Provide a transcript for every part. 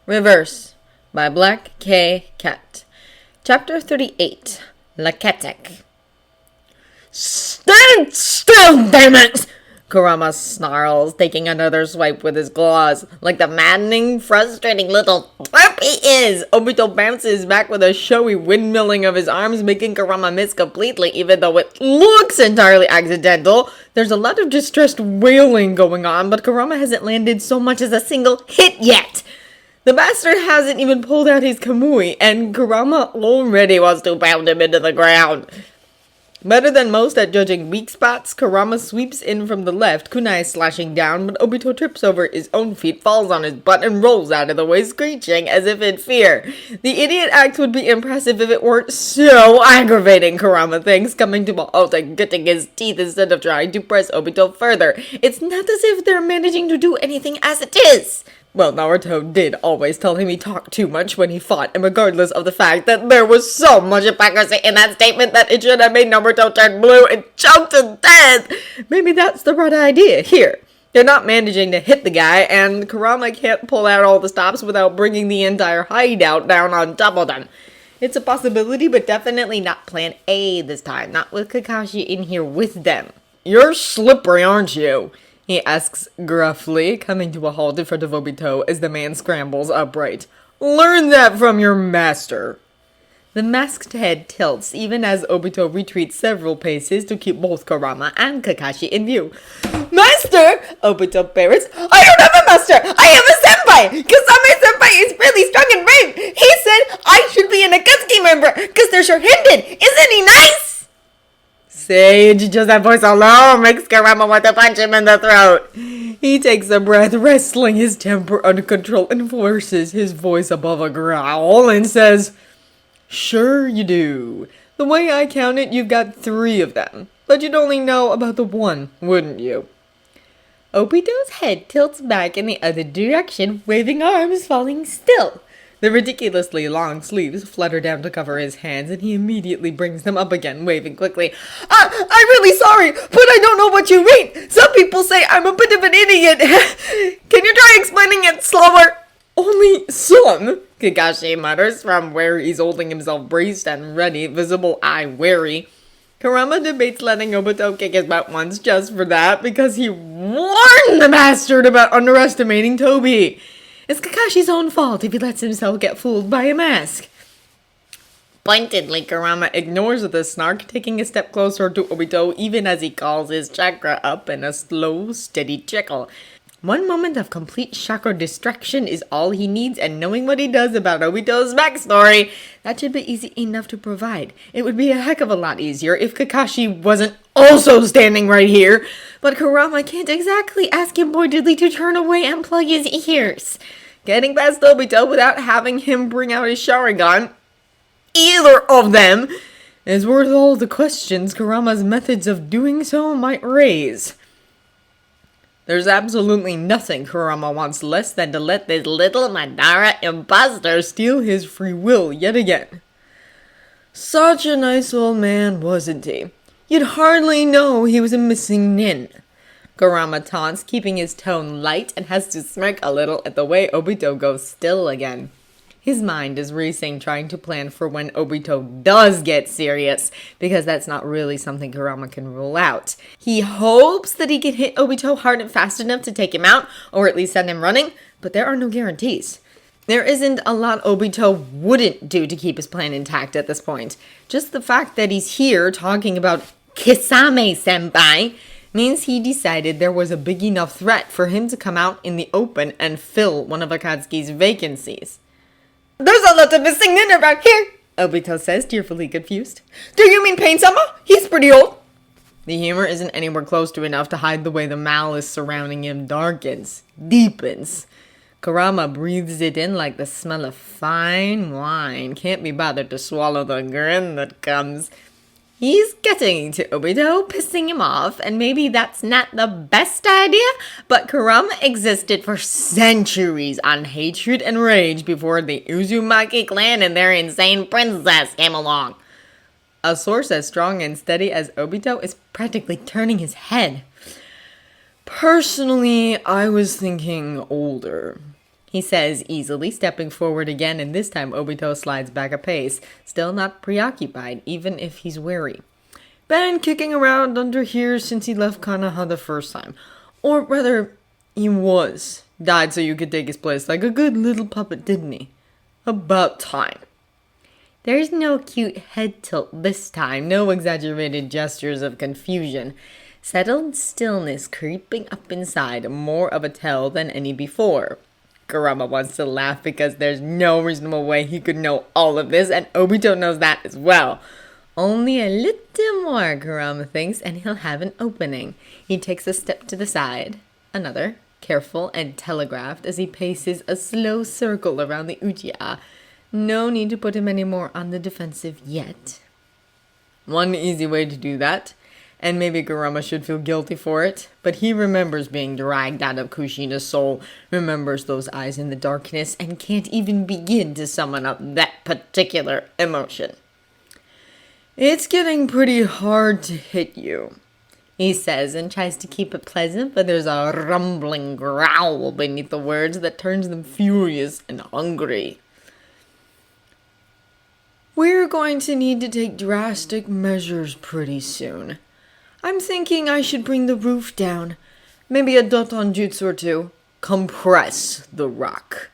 Reverse by Black K. Cat. Chapter 38. Laketek. Stand still, damn it! Kurama snarls, taking another swipe with his claws. Like the maddening, frustrating little twerp he is, Obito bounces back with a showy windmilling of his arms, making Kurama miss completely, even though it looks entirely accidental. There's a lot of distressed wailing going on, but Kurama hasn't landed so much as a single hit yet. The bastard hasn't even pulled out his kamui, and Kurama already wants to pound him into the ground. Better than most at judging weak spots, Kurama sweeps in from the left, kunai slashing down, but Obito trips over his own feet, falls on his butt, and rolls out of the way, screeching as if in fear. The idiot act would be impressive if it weren't so aggravating, Kurama thinks, coming to a halt and gritting his teeth instead of trying to press Obito further. It's not as if they're managing to do anything as it is. Well, Naruto did always tell him he talked too much when he fought, and regardless of the fact that there was so much hypocrisy in that statement that it should have made Naruto turn blue and choke to death, maybe that's the right idea here. They're not managing to hit the guy, and Kurama can't pull out all the stops without bringing the entire hideout down on top of them. It's a possibility, but definitely not plan A this time, not with Kakashi in here with them. You're slippery, aren't you? He asks gruffly, coming to a halt in front of Obito as the man scrambles upright. Learn that from your master. The masked head tilts even as Obito retreats several paces to keep both Kurama and Kakashi in view. Master! Obito parrots. I don't have a master! I have a senpai! Kasame senpai is really strong and brave! He said I should be an Akatsuki member because they're short-handed! Isn't he nice? Sage, just that voice alone makes Kurama want to punch him in the throat. He takes a breath, wrestling his temper under control, and forces his voice above a growl and says, Sure you do. The way I count it, you've got 3 of them. But you'd only know about the one, wouldn't you? Obito's head tilts back in the other direction, waving arms falling still. The ridiculously long sleeves flutter down to cover his hands, and he immediately brings them up again, waving quickly. I'm really sorry, but I don't know what you mean. Some people say I'm a bit of an idiot. Can you try explaining it slower? Only some, Kakashi mutters from where he's holding himself braced and ready, visible eye wary. Kurama debates letting Obito kick his butt once just for that, because he warned the bastard about underestimating Toby. It's Kakashi's own fault if he lets himself get fooled by a mask. Pointedly, Kurama ignores the snark, taking a step closer to Obito even as he calls his chakra up in a slow, steady trickle. One moment of complete chakra distraction is all he needs, and knowing what he does about Obito's backstory, that should be easy enough to provide. It would be a heck of a lot easier if Kakashi wasn't also standing right here, but Kurama can't exactly ask him pointedly to turn away and plug his ears. Getting past Obito without having him bring out his Sharingan, either of them, is worth all the questions Kurama's methods of doing so might raise. There's absolutely nothing Kurama wants less than to let this little Madara imposter steal his free will yet again. Such a nice old man, wasn't he? You'd hardly know he was a missing nin. Kurama taunts, keeping his tone light, and has to smirk a little at the way Obito goes still again. His mind is racing, trying to plan for when Obito does get serious, because that's not really something Kurama can rule out. He hopes that he can hit Obito hard and fast enough to take him out, or at least send him running, but there are no guarantees. There isn't a lot Obito wouldn't do to keep his plan intact at this point. Just the fact that he's here talking about Kisame-senpai means he decided there was a big enough threat for him to come out in the open and fill one of Akatsuki's vacancies. There's a lot of missing nin around here, Obito says, tearfully confused. Do you mean Pain-sama? He's pretty old. The humor isn't anywhere close to enough to hide the way the malice surrounding him darkens, deepens. Kurama breathes it in like the smell of fine wine, can't be bothered to swallow the grin that comes. He's getting to Obito, pissing him off, and maybe that's not the best idea, but Kurama existed for centuries on hatred and rage before the Uzumaki clan and their insane princess came along. A source as strong and steady as Obito is practically turning his head. Personally, I was thinking older. he says, easily stepping forward again, and this time Obito slides back a pace, still not preoccupied, even if he's wary. Been kicking around under here since he left Konoha the first time. Or rather, he was. Died so you could take his place like a good little puppet, didn't he? About time. There's no cute head tilt this time, no exaggerated gestures of confusion. Settled stillness creeping up inside, more of a tell than any before. Kurama wants to laugh because there's no reasonable way he could know all of this, and Obito knows that as well. Only a little more, Kurama thinks, and he'll have an opening. He takes a step to the side. Another, careful and telegraphed as he paces a slow circle around the Uchiha. No need to put him any more on the defensive yet. One easy way to do that, and maybe Kurama should feel guilty for it, but he remembers being dragged out of Kushina's soul, remembers those eyes in the darkness, and can't even begin to summon up that particular emotion. It's getting pretty hard to hit you, he says, and tries to keep it pleasant, but there's a rumbling growl beneath the words that turns them furious and hungry. We're going to need to take drastic measures pretty soon. I'm thinking I should bring the roof down. Maybe a Doton Jutsu or two. Compress the rock.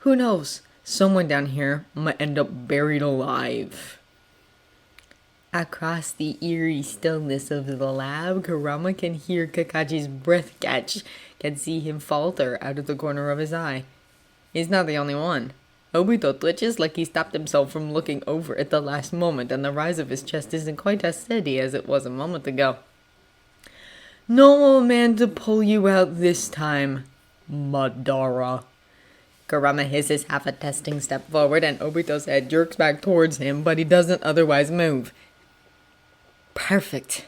Who knows? Someone down here might end up buried alive. Across the eerie stillness of the lab, Kurama can hear Kakachi's breath catch, can see him falter out of the corner of his eye. He's not the only one. Obito twitches like he stopped himself from looking over at the last moment, and the rise of his chest isn't quite as steady as it was a moment ago. No man to pull you out this time, Madara. Kurama hisses half a testing step forward, and Obito's head jerks back towards him, but he doesn't otherwise move. Perfect.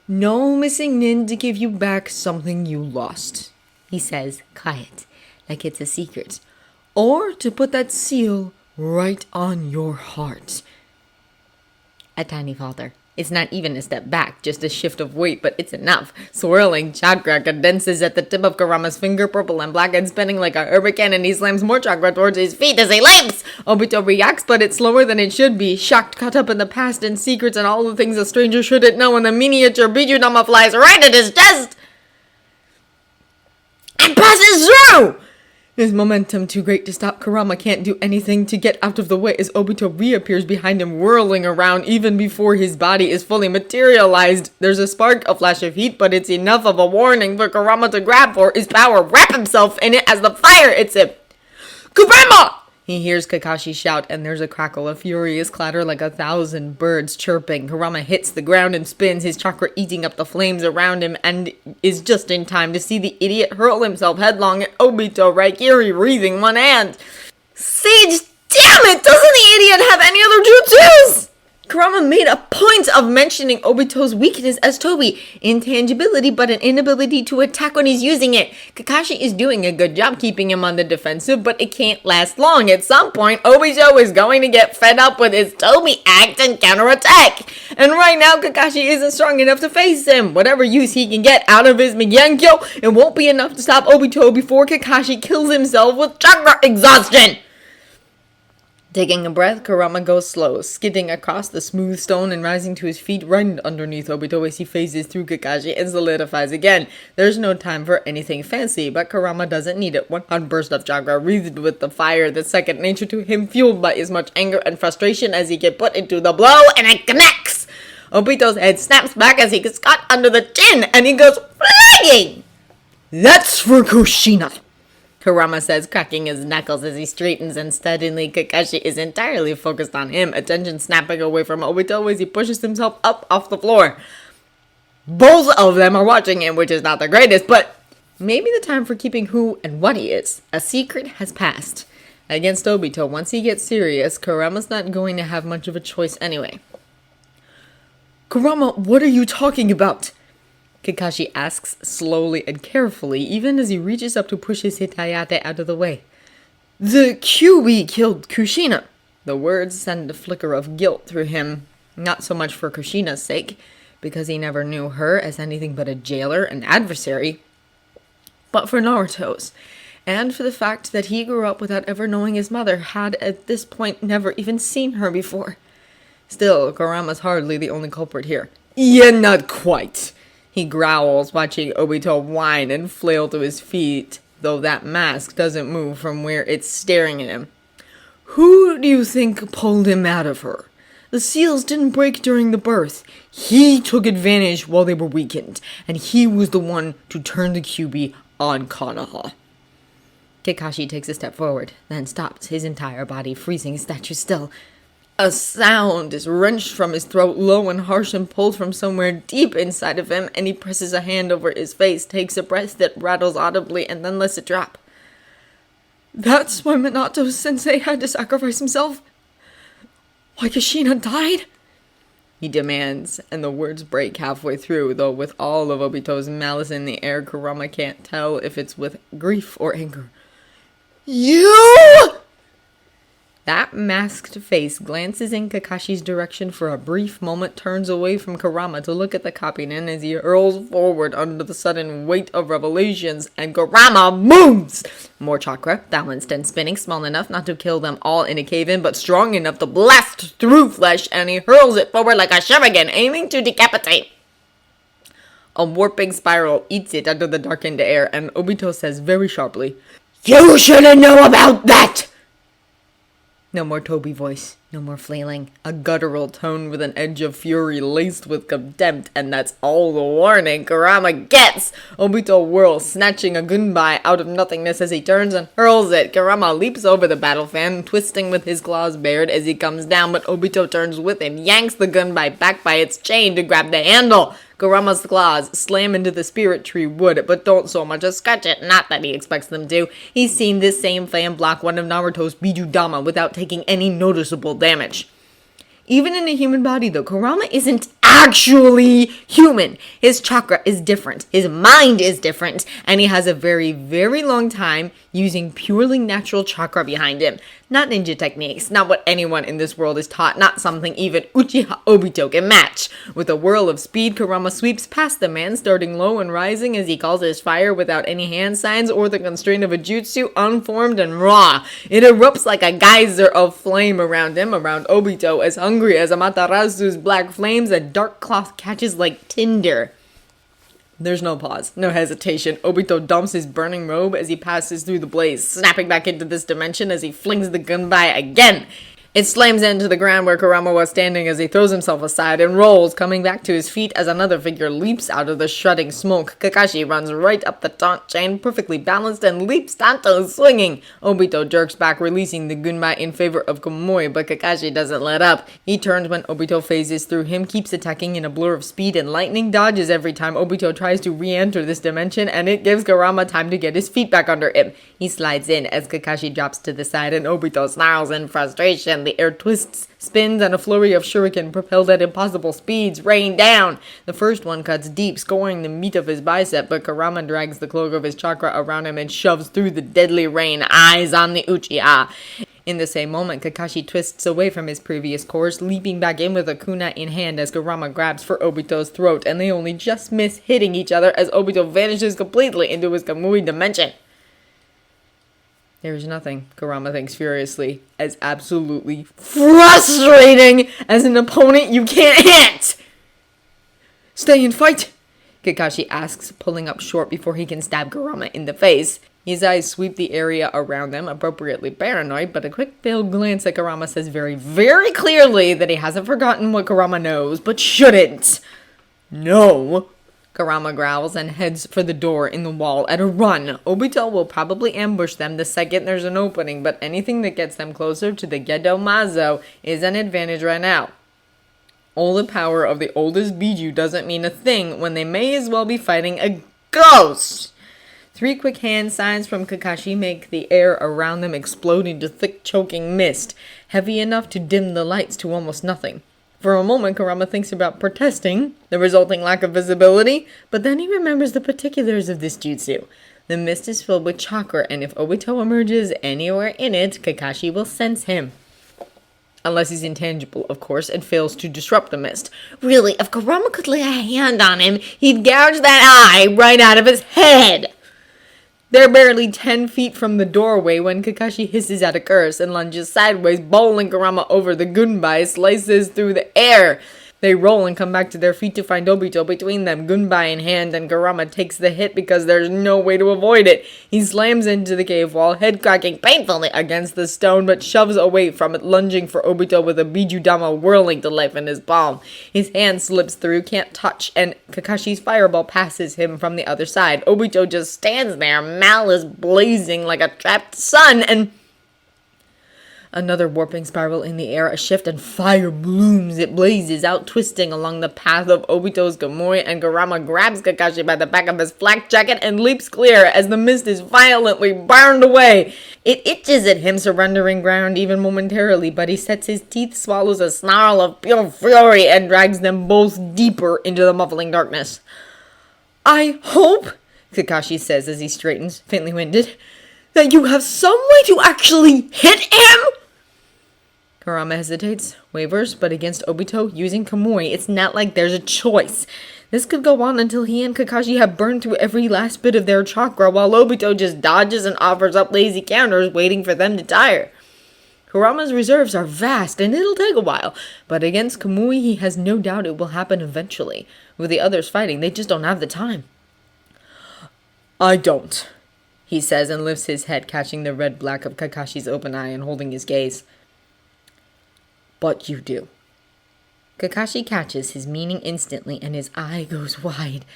No missing nin to give you back something you lost, he says, quiet, like it's a secret. Or to put that seal right on your heart. A tiny falter. It's not even a step back, just a shift of weight, but it's enough. Swirling chakra condenses at the tip of Kurama's finger, purple and black, and spinning like a hurricane, and he slams more chakra towards his feet as he leaps! Obito reacts, but it's slower than it should be, shocked, caught up in the past and secrets and all the things a stranger shouldn't know, and the miniature Bijudama flies right at his chest! And passes through! His momentum too great to stop. Kurama can't do anything to get out of the way as Obito reappears behind him, whirling around even before his body is fully materialized. There's a spark, a flash of heat, but it's enough of a warning for Kurama to grab for his power, wrap himself in it as the fire hits him. Kurama! He hears Kakashi shout, and there's a crackle, a furious clatter like 1,000 birds chirping. Kurama hits the ground and spins, his chakra eating up the flames around him, and is just in time to see the idiot hurl himself headlong at Obito, Raikiri breathing one hand. Sage, damn it! Doesn't the idiot have any other jutsus? Kurama made a point of mentioning Obito's weakness as Tobi. Intangibility, but an inability to attack when he's using it. Kakashi is doing a good job keeping him on the defensive, but it can't last long. At some point, Obito is going to get fed up with his Tobi act and counterattack. And right now, Kakashi isn't strong enough to face him. Whatever use he can get out of his Migenkyo, it won't be enough to stop Obito before Kakashi kills himself with chakra exhaustion. Taking a breath, Kurama goes slow, skidding across the smooth stone and rising to his feet right underneath Obito as he phases through Kakashi and solidifies again. There's no time for anything fancy, but Kurama doesn't need it. One burst of chakra wreathed with the fire that's second nature to him, fueled by as much anger and frustration as he can put into the blow, and it connects! Obito's head snaps back as he gets caught under the chin, and he goes flagging! That's for Kushina! Kurama says, cracking his knuckles as he straightens, and suddenly Kakashi is entirely focused on him, attention snapping away from Obito as he pushes himself up off the floor. Both of them are watching him, which is not the greatest, but maybe the time for keeping who and what he is a secret has passed. Against Obito, once he gets serious, Kurama's not going to have much of a choice anyway. Kurama, what are you talking about? Kakashi asks slowly and carefully, even as he reaches up to push his Hitayate out of the way. The Kyuubi killed Kushina. The words send a flicker of guilt through him, not so much for Kushina's sake, because he never knew her as anything but a jailer and adversary, but for Naruto's. and for the fact that he grew up without ever knowing his mother, had at this point never even seen her before. Still, Kurama's hardly the only culprit here. Yeah, not quite, he growls, watching Obito whine and flail to his feet, though that mask doesn't move from where it's staring at him. Who do you think pulled him out of her? The seals didn't break during the birth. He took advantage while they were weakened, and he was the one to turn the Kyuubi on Konoha. Kakashi takes a step forward, then stops, his entire body freezing statue still. A sound is wrenched from his throat, low and harsh, and pulled from somewhere deep inside of him, and he presses a hand over his face, takes a breath that rattles audibly, and then lets it drop. That's why Minato-sensei had to sacrifice himself? Why Kushina died? He demands, and the words break halfway through, though with all of Obito's malice in the air, Kurama can't tell if it's with grief or anger. You! That masked face glances in Kakashi's direction for a brief moment, turns away from Kurama to look at the copyman as he hurls forward under the sudden weight of revelations, and Kurama moves! More chakra, balanced and spinning, small enough not to kill them all in a cave-in, but strong enough to blast through flesh, and he hurls it forward like a shuriken, aiming to decapitate. A warping spiral eats it under the darkened air, and Obito says very sharply, You shouldn't know about that! No more Toby voice, no more flailing. A guttural tone with an edge of fury laced with contempt, and that's all the warning Kurama gets! Obito whirls, snatching a gunbai out of nothingness as he turns and hurls it. Kurama leaps over the battle fan, twisting with his claws bared as he comes down, but Obito turns with him, yanks the gunbai back by its chain to grab the handle. Kurama's claws slam into the spirit tree wood, but don't so much as scratch it. Not that he expects them to. He's seen this same fan block one of Naruto's Bijudama without taking any noticeable damage. Even in a human body, though, Kurama isn't actually human. His chakra is different. His mind is different. And he has a very, very long time using purely natural chakra behind him. Not ninja techniques. Not what anyone in this world is taught. Not something even Uchiha Obito can match. With a whirl of speed, Kurama sweeps past the man, starting low and rising as he calls his fire without any hand signs or the constraint of a jutsu, unformed and raw. It erupts like a geyser of flame around him, around Obito, as hungry as Amaterasu's black flames, a dark cloth catches like tinder. There's no pause, no hesitation. Obito dumps his burning robe as he passes through the blaze, snapping back into this dimension as he flings the gunbai again. It slams into the ground where Kurama was standing as he throws himself aside and rolls, coming back to his feet as another figure leaps out of the shredding smoke. Kakashi runs right up the taunt chain, perfectly balanced, and leaps Tanto, swinging. Obito jerks back, releasing the gunbai in favor of Komoi, but Kakashi doesn't let up. He turns when Obito phases through him, keeps attacking in a blur of speed and lightning, dodges every time Obito tries to re-enter this dimension, and it gives Kurama time to get his feet back under him. He slides in as Kakashi drops to the side and Obito snarls in frustration. The air twists, spins, and a flurry of shuriken propelled at impossible speeds rain down. The first one cuts deep, scoring the meat of his bicep, but Kurama drags the cloak of his chakra around him and shoves through the deadly rain, eyes on the Uchiha. In the same moment, Kakashi twists away from his previous course, leaping back in with a kunai in hand as Kurama grabs for Obito's throat, and they only just miss hitting each other as Obito vanishes completely into his Kamui dimension. There is nothing, Kurama thinks furiously, as absolutely frustrating as an opponent you can't hit! Stay and fight, Kakashi asks, pulling up short before he can stab Kurama in the face. His eyes sweep the area around them, appropriately paranoid, but a quick veiled glance at Kurama says very, very clearly that he hasn't forgotten what Kurama knows, but shouldn't. No. Kurama growls and heads for the door in the wall at a run. Obito will probably ambush them the second there's an opening, but anything that gets them closer to the Gedo Mazo is an advantage right now. All the power of the oldest Biju doesn't mean a thing when they may as well be fighting a ghost. 3 quick hand signs from Kakashi make the air around them explode into thick choking mist, heavy enough to dim the lights to almost nothing. For a moment, Kurama thinks about protesting the resulting lack of visibility, but then he remembers the particulars of this jutsu. The mist is filled with chakra, and if Obito emerges anywhere in it, Kakashi will sense him. Unless he's intangible, of course, and fails to disrupt the mist. Really, if Kurama could lay a hand on him, he'd gouge that eye right out of his head. They're barely 10 feet from the doorway when Kakashi hisses out a curse and lunges sideways, bowling Kurama over. The Gunbai slices through the air. They roll and come back to their feet to find Obito between them, Gunbai in hand, and Kurama takes the hit because there's no way to avoid it. He slams into the cave wall, head cracking painfully against the stone, but shoves away from it, lunging for Obito with a Bijudama whirling to life in his palm. His hand slips through, can't touch, and Kakashi's fireball passes him from the other side. Obito just stands there, malice blazing like a trapped sun, and another warping spiral in the air, a shift, and fire blooms. It blazes out, twisting along the path of Obito's Gamui, and Kurama grabs Kakashi by the back of his flak jacket and leaps clear as the mist is violently burned away. It itches at him, surrendering ground even momentarily, but he sets his teeth, swallows a snarl of pure fury, and drags them both deeper into the muffling darkness. "I hope," Kakashi says as he straightens, faintly winded, "that you have some way to actually hit him?" Kurama hesitates, wavers, but against Obito, using Kamui, it's not like there's a choice. This could go on until he and Kakashi have burned through every last bit of their chakra, while Obito just dodges and offers up lazy counters, waiting for them to tire. Kurama's reserves are vast, and it'll take a while, but against Kamui, he has no doubt it will happen eventually. With the others fighting, they just don't have the time. "I don't," he says, and lifts his head, catching the red-black of Kakashi's open eye and holding his gaze. "But you do." Kakashi catches his meaning instantly, and his eye goes wide.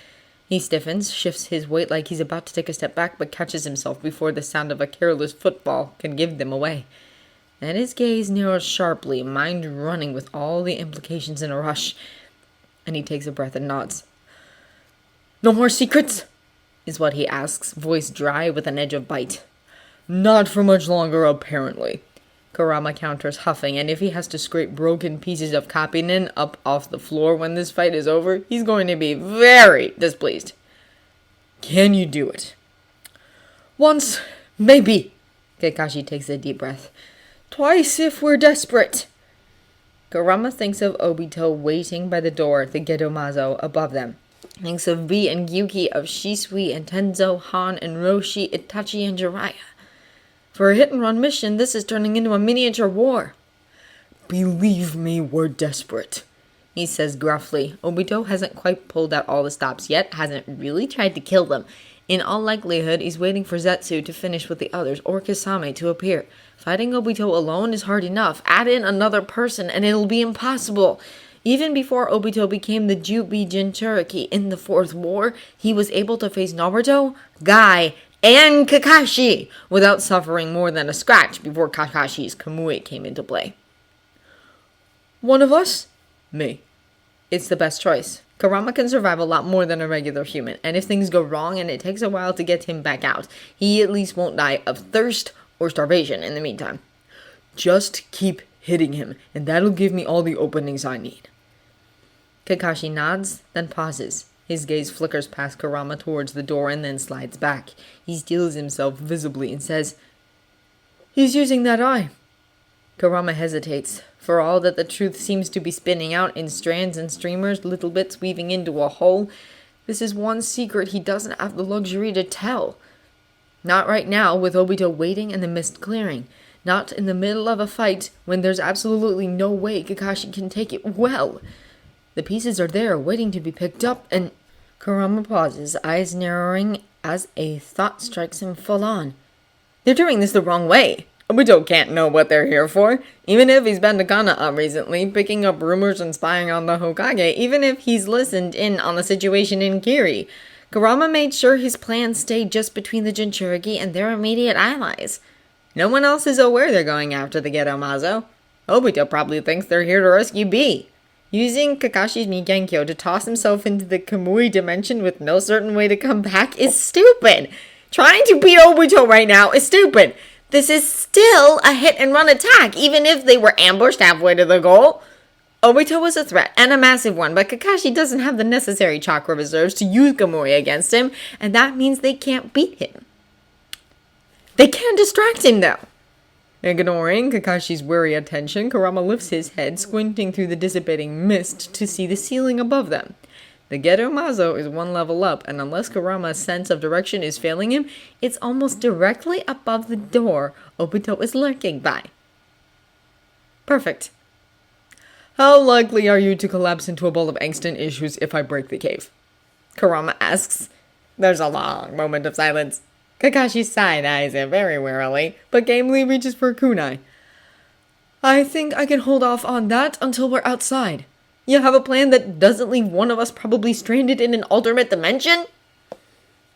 He stiffens, shifts his weight like he's about to take a step back, but catches himself before the sound of a careless footfall can give them away. Then his gaze narrows sharply, mind running with all the implications in a rush, and he takes a breath and nods. "No more secrets?" is what he asks, voice dry with an edge of bite. "Not for much longer, apparently," Kurama counters, huffing, and if he has to scrape broken pieces of Kappinen up off the floor when this fight is over, he's going to be very displeased. "Can you do it?" "Once, maybe." Kakashi takes a deep breath. "Twice if we're desperate." Kurama thinks of Obito waiting by the door, the Gedomazo, above them. Thinks of B and Gyuki, of Shisui and Tenzo, Han and Roshi, Itachi and Jiraiya. For a hit-and-run mission, this is turning into a miniature war. "Believe me, we're desperate," he says gruffly. Obito hasn't quite pulled out all the stops yet, hasn't really tried to kill them. In all likelihood, he's waiting for Zetsu to finish with the others, or Kisame to appear. Fighting Obito alone is hard enough. Add in another person, and it'll be impossible. Even before Obito became the Jubi Jinchuriki in the Fourth War, he was able to face Naruto, Guy, and Kakashi without suffering more than a scratch before Kakashi's Kamui came into play. "One of us?" "Me." It's the best choice. Kurama can survive a lot more than a regular human, and if things go wrong and it takes a while to get him back out, he at least won't die of thirst or starvation in the meantime. "Just keep hitting him, and that'll give me all the openings I need." Kakashi nods, then pauses. His gaze flickers past Kurama towards the door and then slides back. He steels himself visibly and says, "He's using that eye." Kurama hesitates. For all that the truth seems to be spinning out in strands and streamers, little bits weaving into a whole, this is one secret he doesn't have the luxury to tell. Not right now, with Obito waiting and the mist clearing. Not in the middle of a fight when there's absolutely no way Kakashi can take it well. The pieces are there, waiting to be picked up, and Kurama pauses, eyes narrowing as a thought strikes him full on. They're doing this the wrong way. Obito can't know what they're here for. Even if he's been to Kanaa recently, picking up rumors and spying on the Hokage, even if he's listened in on the situation in Kiri, Kurama made sure his plans stayed just between the Jinchuriki and their immediate allies. No one else is aware they're going after the Gedomazo. Obito probably thinks they're here to rescue B. Using Kakashi's Migenkyo to toss himself into the Kamui dimension with no certain way to come back is stupid. Trying to beat Obito right now is stupid. This is still a hit-and-run attack, even if they were ambushed halfway to the goal. Obito was a threat, and a massive one, but Kakashi doesn't have the necessary chakra reserves to use Kamui against him, and that means they can't beat him. They can distract him, though. Ignoring Kakashi's wary attention, Kurama lifts his head, squinting through the dissipating mist to see the ceiling above them. The Gerumazo is one level up, and unless Kurama's sense of direction is failing him, it's almost directly above the door Obito is lurking by. Perfect. How likely are you to collapse into a ball of angst and issues if I break the cave? Kurama asks. There's a long moment of silence. Kakashi side-eyes it very warily, but gamely reaches for a kunai. I think I can hold off on that until we're outside. You have a plan that doesn't leave one of us probably stranded in an alternate dimension?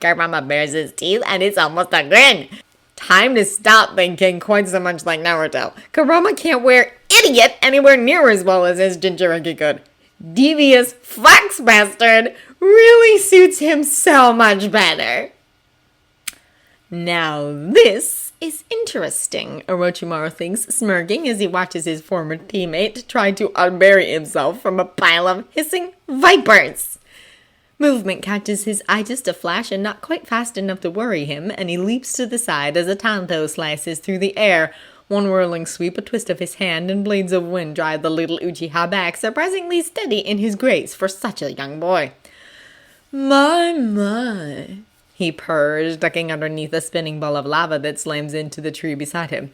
Kurama bares his teeth and it's almost a grin. Time to stop thinking quite so much like Naruto. Kurama can't wear idiot anywhere near as well as his Jinchuriki could. Devious fox bastard really suits him so much better. Now this is interesting, Orochimaru thinks, smirking as he watches his former teammate try to unbury himself from a pile of hissing vipers. Movement catches his eye just a flash and not quite fast enough to worry him, and he leaps to the side as a tanto slices through the air. One whirling sweep, a twist of his hand, and blades of wind drive the little Uchiha back, surprisingly steady in his grace for such a young boy. My, he purrs, ducking underneath a spinning ball of lava that slams into the tree beside him.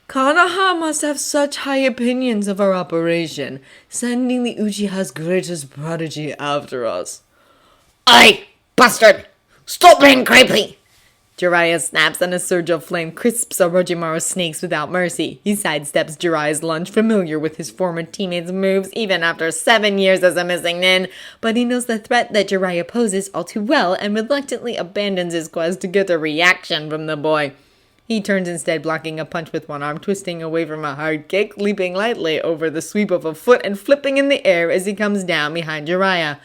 Konoha must have such high opinions of our operation, sending the Uchiha's greatest prodigy after us. Oi, bastard! Stop being creepy! Jiraiya snaps and a surge of flame crisps Orochimaru's snakes without mercy. He sidesteps Jiraiya's lunge, familiar with his former teammates' moves even after 7 years as a missing nin, but he knows the threat that Jiraiya poses all too well and reluctantly abandons his quest to get a reaction from the boy. He turns instead, blocking a punch with one arm, twisting away from a hard kick, leaping lightly over the sweep of a foot and flipping in the air as he comes down behind Jiraiya.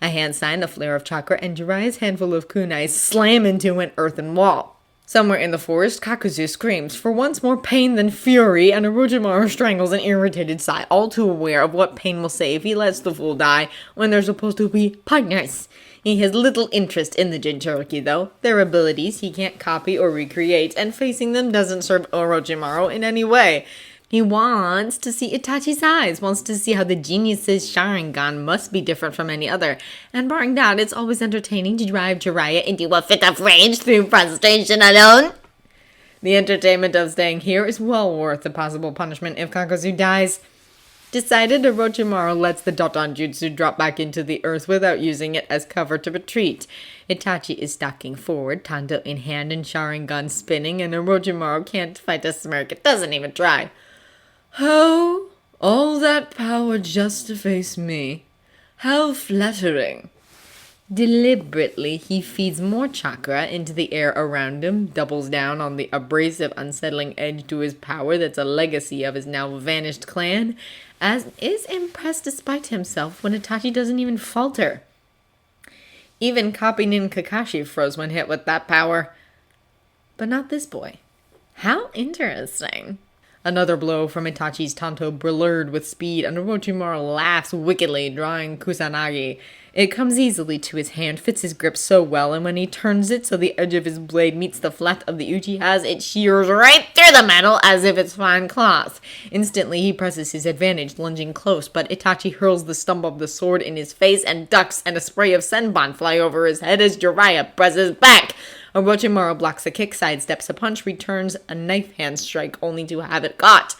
A hand sign, a flare of chakra, and Jiraiya's handful of kunais slam into an earthen wall. Somewhere in the forest, Kakuzu screams for once more pain than fury, and Orochimaru strangles an irritated sigh, all too aware of what pain will say if he lets the fool die when they're supposed to be partners. He has little interest in the Jinchuriki, though. Their abilities he can't copy or recreate, and facing them doesn't serve Orochimaru in any way. He wants to see Itachi's eyes, wants to see how the genius's Sharingan must be different from any other, and barring that, it's always entertaining to drive Jiraiya into a fit of rage through frustration alone. The entertainment of staying here is well worth the possible punishment if Kakuzu dies. Decided, Orochimaru lets the Doton Jutsu drop back into the earth without using it as cover to retreat. Itachi is stalking forward, Tanto in hand and Sharingan spinning, and Orochimaru can't fight a smirk. It doesn't even try. How? All that power just to face me. How flattering. Deliberately, he feeds more chakra into the air around him, doubles down on the abrasive, unsettling edge to his power that's a legacy of his now vanished clan, as is impressed despite himself when Itachi doesn't even falter. Even Copy Nin Kakashi froze when hit with that power. But not this boy. How interesting. Another blow from Itachi's Tanto blurred with speed, and Orochimaru laughs wickedly, drawing Kusanagi. It comes easily to his hand, fits his grip so well, and when he turns it so the edge of his blade meets the flat of the Uchiha's, it shears right through the metal as if it's fine cloth. Instantly, he presses his advantage, lunging close, but Itachi hurls the stump of the sword in his face and ducks, and a spray of senbon fly over his head as Jiraiya presses back. Orochimaru blocks a kick, sidesteps a punch, returns a knife hand strike only to have it caught.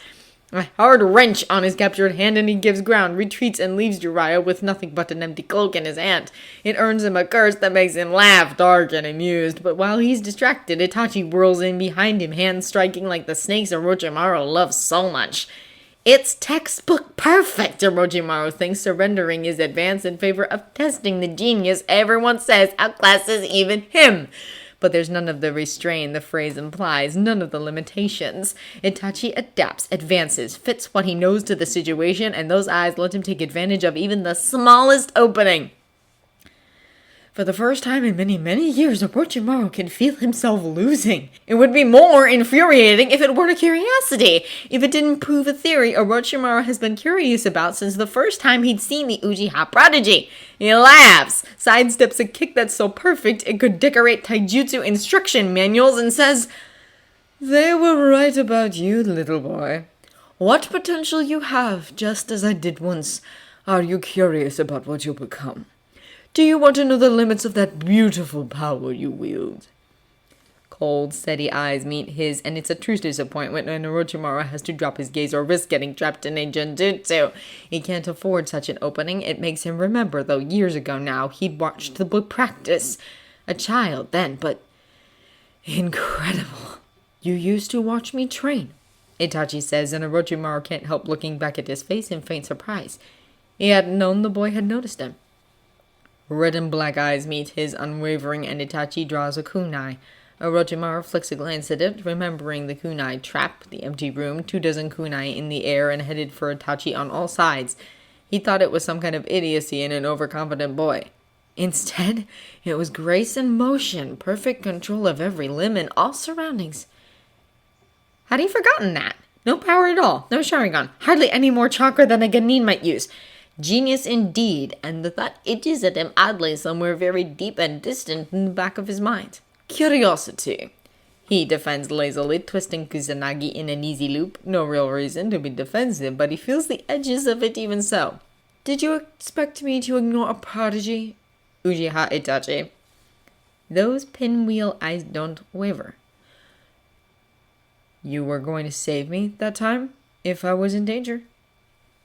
A hard wrench on his captured hand and he gives ground, retreats and leaves Jiraiya with nothing but an empty cloak in his hand. It earns him a curse that makes him laugh, dark and amused, but while he's distracted, Itachi whirls in behind him, hands striking like the snakes Orochimaru loves so much. It's textbook perfect, Orochimaru thinks, surrendering his advance in favor of testing the genius everyone says outclasses even him. But there's none of the restraint the phrase implies, none of the limitations. Itachi adapts, advances, fits what he knows to the situation, and those eyes let him take advantage of even the smallest opening. For the first time in many, many years, Orochimaru can feel himself losing. It would be more infuriating if it weren't a curiosity. If it didn't prove a theory Orochimaru has been curious about since the first time he'd seen the Uchiha prodigy. He laughs, sidesteps a kick that's so perfect it could decorate taijutsu instruction manuals, and says, "They were right about you, little boy. What potential you have, just as I did once. Are you curious about what you'll become? Do you want to know the limits of that beautiful power you wield? Cold, steady eyes meet his, and it's a true disappointment when Orochimaru has to drop his gaze or risk getting trapped in a genjutsu. He can't afford such an opening. It makes him remember, though years ago now, he'd watched the book practice. A child then, but incredible. You used to watch me train, Itachi says, and Orochimaru can't help looking back at his face in faint surprise. He hadn't known the boy had noticed him. Red and black eyes meet his unwavering, and Itachi draws a kunai. Orochimaru flicks a glance at it, remembering the kunai trap, the empty room, 24 kunai in the air, and headed for Itachi on all sides. He thought it was some kind of idiocy in an overconfident boy. Instead, it was grace and motion, perfect control of every limb and all surroundings. Had he forgotten that? No power at all, no Sharingan, hardly any more chakra than a Genin might use. Genius indeed, and the thought itches at him oddly somewhere very deep and distant in the back of his mind. Curiosity, he defends lazily, twisting Kusanagi in an easy loop. No real reason to be defensive, but he feels the edges of it even so. Did you expect me to ignore a prodigy? Uchiha Itachi. Those pinwheel eyes don't waver. You were going to save me that time, if I was in danger?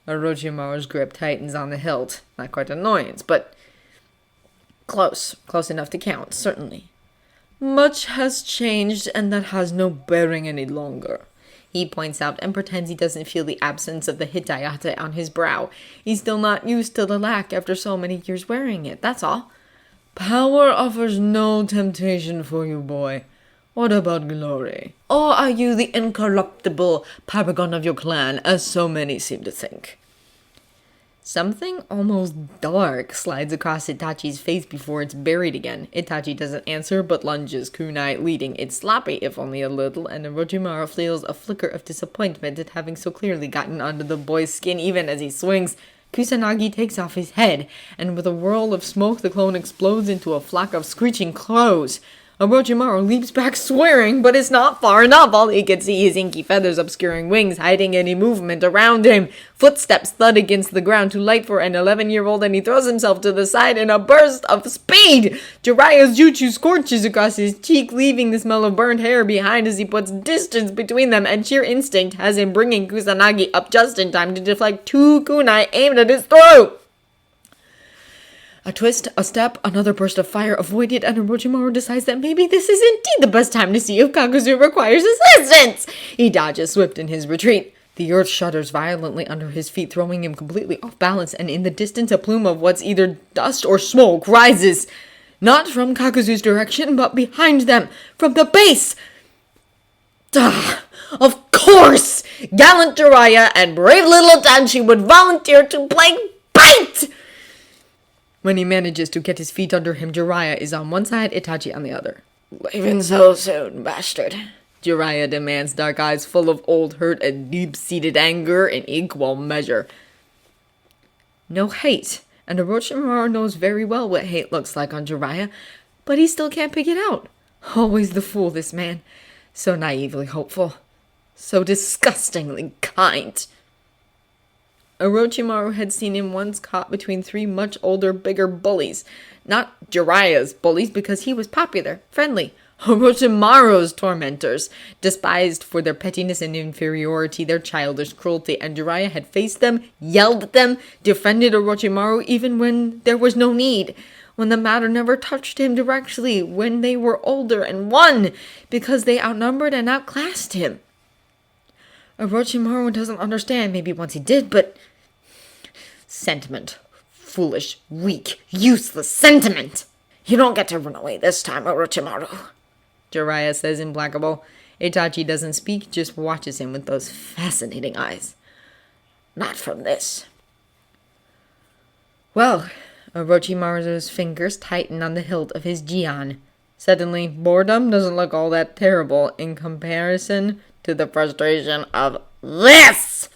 Orochimaru's grip tightens on the hilt. Not quite annoyance, but close enough to count, certainly. Much has changed, and that has no bearing any longer. He points out and pretends he doesn't feel the absence of the hitayate on his brow. He's still not used to the lack after so many years wearing it, that's all. Power offers no temptation for you, boy. What about glory? Or are you the incorruptible paragon of your clan, as so many seem to think? Something almost dark slides across Itachi's face before it's buried again. Itachi doesn't answer, but lunges, kunai leading. It's sloppy, if only a little, and Orochimaru feels a flicker of disappointment at having so clearly gotten under the boy's skin even as he swings. Kusanagi takes off his head, and with a whirl of smoke the clone explodes into a flock of screeching crows. Orochimaru leaps back swearing, but it's not far enough. All he can see is inky feathers obscuring wings, hiding any movement around him. Footsteps thud against the ground, too light for an 11-year-old, and he throws himself to the side in a burst of speed. Jiraiya's jutsu scorches across his cheek, leaving the smell of burnt hair behind as he puts distance between them, and sheer instinct has him bringing Kusanagi up just in time to deflect 2 kunai aimed at his throat. A twist, a step, another burst of fire avoided, and Orochimaru decides that maybe this is indeed the best time to see if Kakuzu requires assistance. He dodges swift in his retreat. The earth shudders violently under his feet, throwing him completely off balance, and in the distance a plume of what's either dust or smoke rises. Not from Kakuzu's direction, but behind them, from the base. Duh! Of course! Gallant Jiraiya and brave little Danshi would volunteer to play bait! When he manages to get his feet under him, Jiraiya is on one side, Itachi on the other. Leaving so soon, bastard, Jiraiya demands, dark eyes full of old hurt and deep-seated anger in equal measure. No hate, and Orochimaru knows very well what hate looks like on Jiraiya, but he still can't pick it out. Always the fool, this man. So naively hopeful. So disgustingly kind. Orochimaru had seen him once caught between 3 much older, bigger bullies. Not Jiraiya's bullies, because he was popular, friendly. Orochimaru's tormentors, despised for their pettiness and inferiority, their childish cruelty, and Jiraiya had faced them, yelled at them, defended Orochimaru even when there was no need, when the matter never touched him directly, when they were older, and won, because they outnumbered and outclassed him. Orochimaru doesn't understand, maybe once he did, but sentiment. Foolish, weak, useless sentiment. You don't get to run away this time, Orochimaru, Jiraiya says implacable. Itachi doesn't speak, just watches him with those fascinating eyes. Not from this. Well, Orochimaru's fingers tighten on the hilt of his Jian. Suddenly, boredom doesn't look all that terrible in comparison to the frustration of this!